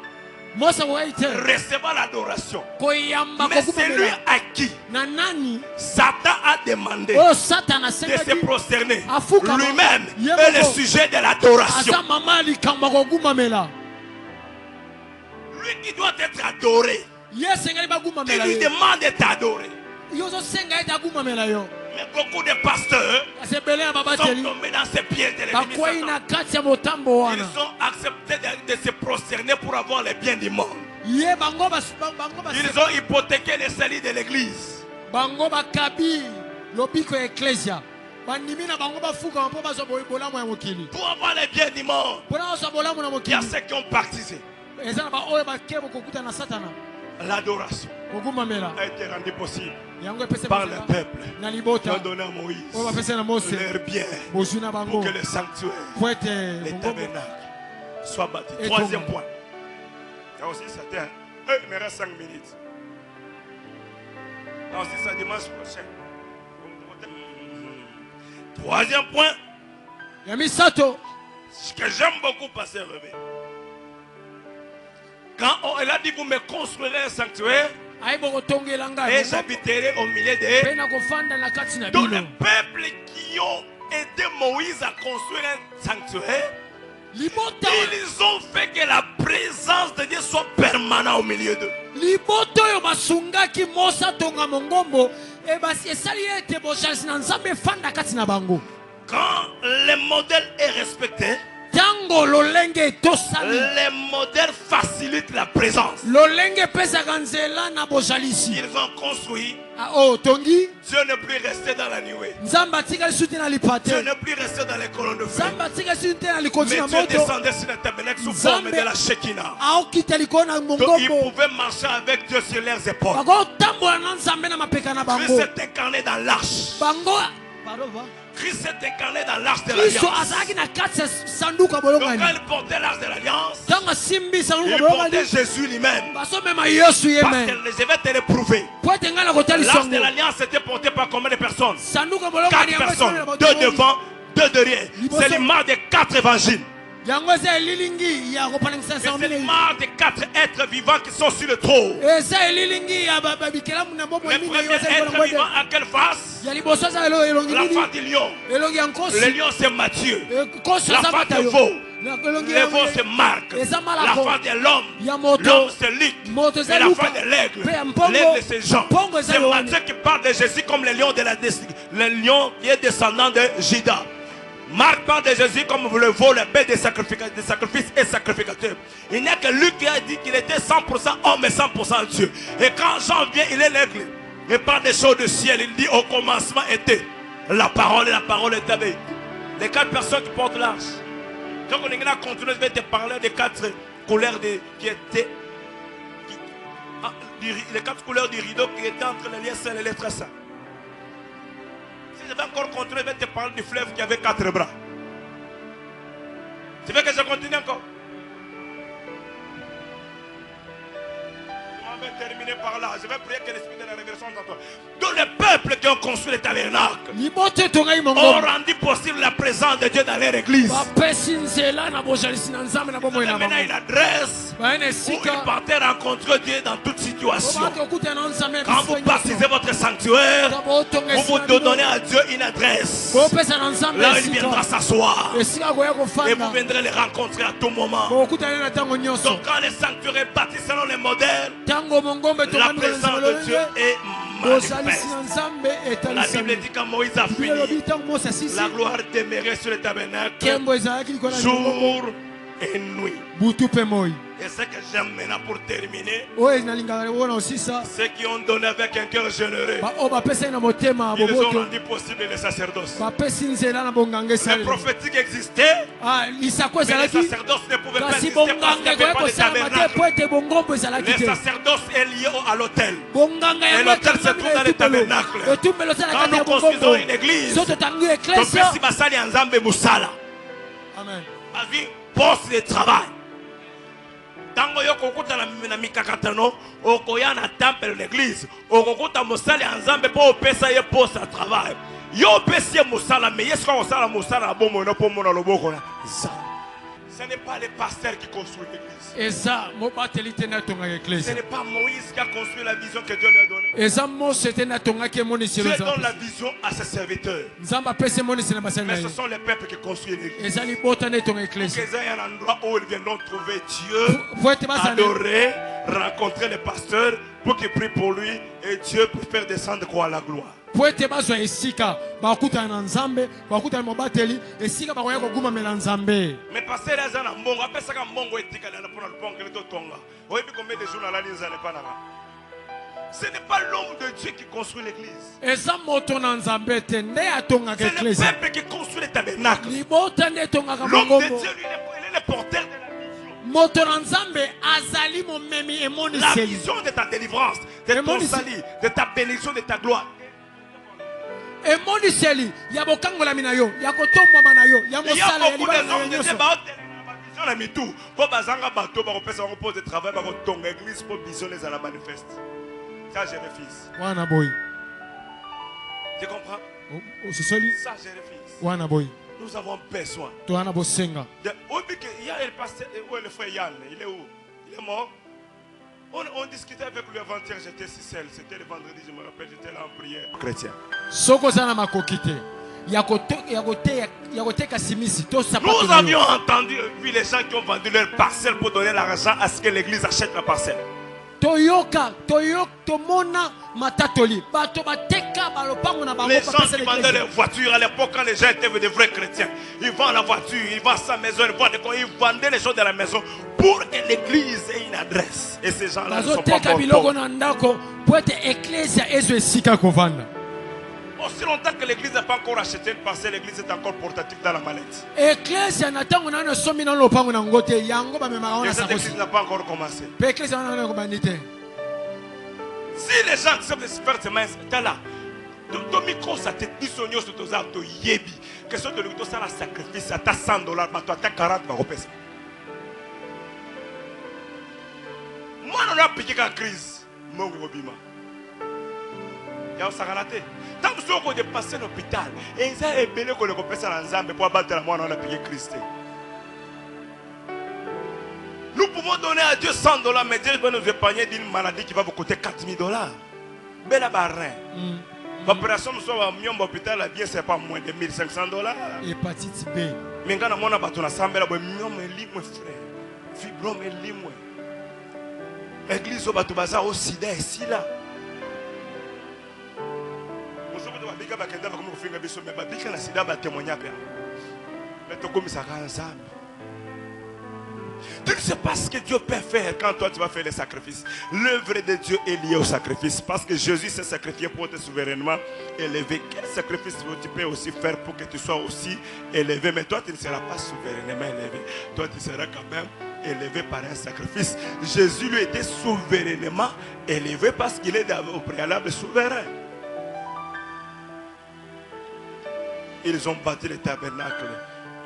recevoir l'adoration. Mais c'est lui à qui Satan a demandé de se prosterner. Lui-même est le sujet de l'adoration. Lui qui doit être adoré, il lui demande d'être adoré. Mais beaucoup de pasteurs sont tombés dans ces pièges de l'ennemi. Ils ont accepté de se prosterner pour avoir les biens du monde. Ils ont hypothéqué les salis de l'église. Pour avoir les biens du monde, il y a ceux qui ont participé. L'adoration a été rendue possible par le peuple qui a donné à Moïse leur bien pour que le sanctuaire, les tabernacles soient bâtis. Troisième point. Il y a aussi certains. Il me reste 5 minutes. Il y a aussi ça dimanche prochain. Troisième point. Ce que j'aime beaucoup, Pasteur Révé. Quand elle a dit, vous me construirez un sanctuaire et j'habiterai au milieu de tous les peuples qui ont aidé Moïse à construire un sanctuaire. Ils ont fait que la présence de Dieu soit permanente au milieu d'eux. Quand le modèle est respecté, les modèles facilitent la présence. Ils ont construit. Dieu ne peut plus rester dans la nuée. Dieu ne peut plus rester dans les colonnes de feu. Mais Dieu descendait sur le tabernacle sous forme de la Shekinah. Donc ils pouvaient marcher avec Dieu sur leurs épaules. Christ s'est incarné dans l'arche. Christ s'est incarné dans l'arche de l'alliance. Donc quand il portait l'arche de l'alliance, il portait Jésus lui-même. Parce que je vais te le prouver. L'arche de l'alliance était portée par combien de personnes? 4 personnes. 2 devant, 2 derrière. C'est l'image des 4 évangiles. Mais c'est l'image des 4 êtres vivants qui sont sur le trône. Le premier être vivant à quelle face? La face du lion. Le lion c'est Matthieu. La face du veau. Le veau c'est Marc. La face de l'homme. L'homme c'est Luc. Et la face de l'aigle. L'aigle c'est Jean. C'est Matthieu qui parle de Jésus comme le lion de la destinée. Le lion qui est descendant de Judas. Marc parle de Jésus comme le veau, le bête des sacrifices et sacrificateur. Il n'y a que Luc qui a dit qu'il était 100% homme et 100% Dieu. Et quand Jean vient, il est l'aigle. Il parle des choses du ciel. Il dit au commencement était la parole et la parole est avec. Les 4 personnes qui portent l'arche. Donc on est continuer, je vais te parler des 4 couleurs qui étaient les 4 couleurs du rideau qui étaient entre les liens saints et les lettres saints. Si je vais encore continuer, je vais te parler du fleuve qui avait 4 bras. Tu veux que je continue encore? Je vais terminer par là. Je vais prier que l'esprit de la révélation dans toi. Tous les peuples qui ont construit le tabernacle ont rendu possible la présence de Dieu dans leur église. Maintenant, il adresse où il partait rencontrer Dieu dans toute situation. Quand vous baptisez votre sanctuaire, vous vous donnez à Dieu une adresse. Là, il viendra s'asseoir. Et vous viendrez les rencontrer à tout moment. Donc, quand les sanctuaires est bâti selon les modèles, la présence de Dieu est manifeste. La Bible dit quand Moïse a fini, la gloire demeurait sur le tabernacle jour et nuit. Et ce que j'aime maintenant pour terminer, ceux qui ont donné avec un cœur généreux, ils ont rendu possible le sacerdoce. Le prophétique existait, mais les sacerdoces ne pouvaient pas exister parce qu'il n'y avait pas de tabernacle. Le sacerdoce est lié à l'autel. Et l'autel se trouve dans le tabernacle. Quand nous construisons une église, Amen. Poste de travail. Tango yoko kuta na mikakatano okoya na temple l'église okokuta mosala nzambe po opesa ye poste à travail yo pesi mosala mais yeso ko sala mosala bomo no po mona loboko na ça. Ce n'est pas les pasteurs qui construisent l'église. Ce n'est pas Moïse qui a construit la vision que Dieu lui a donnée. Dieu donne la vision à ses serviteurs. Mais ce sont les peuples qui construisent l'église. Pour qu'ils aient un endroit où ils viendront trouver Dieu, adorer, rencontrer les pasteurs pour qu'ils prient pour lui et Dieu pour faire descendre quoi la gloire. Mais passer les ans à Mbongo, après ça, Mbongo est tika dans le pont que le tonga. Oui, puis combien de jours dans la ligne, ça n'est pas là. Ce n'est pas l'homme de Dieu qui construit l'église. C'est le peuple qui construit le tabernacle. L'homme de Dieu, lui, il est le porteur de la vision. La vision de ta délivrance, de ton salut, de ta bénédiction, de ta gloire. Il y a beaucoup de hommes de Dieu pour bazanga bateau, pour faire un poste de travail, pour ton église, pour visionner à la manifeste. Ça, j'ai le fils. Tu comprends? Ça, j'ai le fils. Nous avons besoin. Il y a le pasteur, où est le frère Yann? Il est où? Il est mort. On discutait avec lui avant-hier, j'étais si seul. C'était le vendredi, je me rappelle, j'étais là en prière. Chrétien. Nous avions entendu, vu les gens qui ont vendu leur parcelle pour donner l'argent à ce que l'église achète la parcelle. Les gens qui vendaient les voitures à l'époque quand les gens étaient des vrais chrétiens, ils vendent la voiture, ils vendent sa maison, ils vendaient les choses de la maison pour que l'église ait une adresse. Et ces gens-là ne sont pas bons. Aussi longtemps que l'église n'a pas encore acheté une parcelle, l'église est encore portative dans la maladie. Et cette église n'a pas encore commencé. Si les gens acceptent de se faire ces mains, c'est là. Ton micro, ça te dit son sur tes arts, yebi. Question de l'auto, ça la sacrifice, à ta $100, à ta 40 euros. Moi, on a piqué la crise. Mon Robima. Il y a un saralaté. Tant que vous avez dépassé l'hôpital, et ils ont ébélé qu'on le compensé à l'ensemble pour abattre la moine, on a piqué Christ. Nous pouvons donner à Dieu $100, mais Dieu va nous épargner d'une maladie qui va vous coûter $4000. Belle barre. L'opération soit mieux à l'hôpital, la bien c'est pas moins de $1500. Hépatite B. Mais quand on a battu la sambe, la mieux me lit mon frère. Fibrome me lit moi. Église au bateau bazar au sida ici là. Bika bakenda comme vous faites biso mais bika na sida ba témoigner bien. Mais to comme ça ensemble. Tu ne sais pas ce que Dieu peut faire quand toi tu vas faire les sacrifices. L'œuvre de Dieu est liée au sacrifice. Parce que Jésus s'est sacrifié pour te souverainement élevé. Quel sacrifice tu peux aussi faire pour que tu sois aussi élevé? Mais toi tu ne seras pas souverainement élevé. Toi tu seras quand même élevé par un sacrifice. Jésus lui était souverainement élevé parce qu'il est au préalable souverain. Ils ont bâti le tabernacle.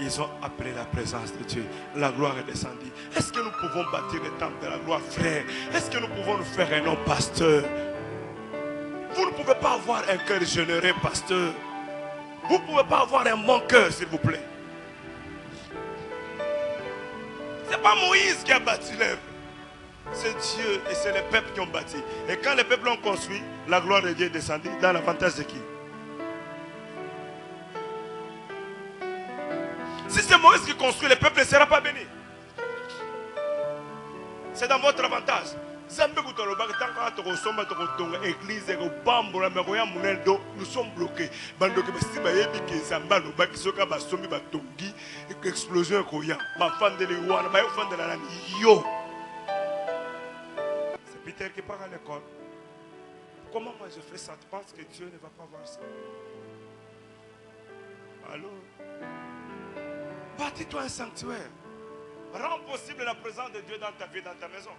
Ils ont appelé la présence de Dieu. La gloire est descendue. Est-ce que nous pouvons bâtir le temple de la gloire, frère? Est-ce que nous pouvons nous faire un homme pasteur? Vous ne pouvez pas avoir un cœur généreux, pasteur. Vous ne pouvez pas avoir un bon cœur, s'il vous plaît. Ce n'est pas Moïse qui a bâti l'œuvre. C'est Dieu et c'est le peuple qui ont bâti. Et quand les peuples ont construit, la gloire de Dieu est descendue dans l'avantage de qui? Si c'est Moïse qui construit, le peuple ne sera pas béni. C'est dans votre avantage. Nous sommes bloqués. C'est Peter qui part à l'école. Comment moi je fais ça? Tu penses que Dieu ne va pas voir ça? Allô? Bâtis-toi un sanctuaire. Rends possible la présence de Dieu dans ta vie, dans ta maison.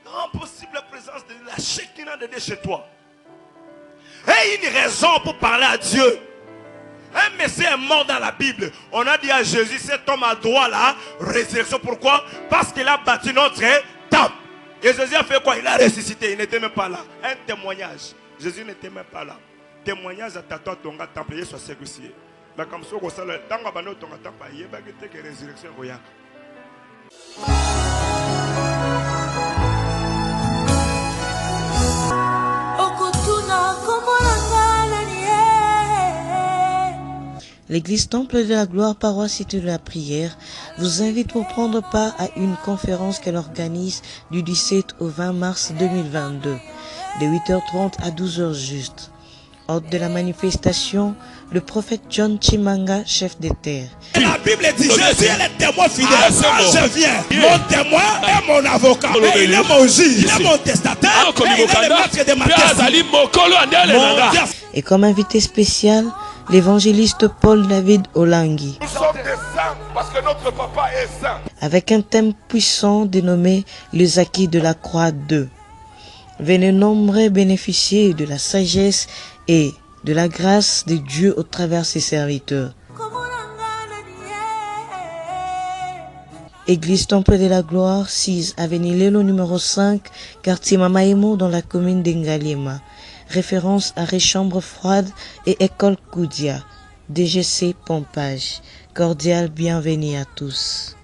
Rends possible la présence de la Shekinah de Dieu chez toi. Et une raison pour parler à Dieu. Un Messie est mort dans la Bible. On a dit à Jésus, cet homme a droit à la résurrection. Pourquoi? Parce qu'il a bâti notre temple. Et Jésus a fait quoi? Il a ressuscité. Il n'était même pas là. Un témoignage. Jésus n'était même pas là. Témoignage à ta ton temple. Il soit sécurisé. Mais comme ça, on le temps qu'on va nous ton temple. Il y a une résurrection. L'église Temple de la Gloire, paroisse Cité de la Prière, vous invite pour prendre part à une conférence qu'elle organise du 17 au 20 mars 2022, de 8h30 à 12h juste. Hôte de la manifestation, le prophète John Chimanga, chef des terres. La Bible dit, Jésus est le témoin fidèle. Je viens, mon témoin est mon avocat. Et il est mon juge, il est mon testataire. Et il est le maître de ma testament. Et comme invité spécial, l'évangéliste Paul David Olangi. Nous sommes des saints parce que notre papa est saint. Avec un thème puissant dénommé Les acquis de la croix 2. Venez nombreux bénéficier de la sagesse et de la grâce de Dieu au travers de ses serviteurs. Église Temple de la Gloire, 6 avenue Lelo numéro 5, quartier Mamaimo dans la commune d'Engalema. Référence à Réchambre Froide et École Koudia. DGC Pompage. Cordial bienvenue à tous.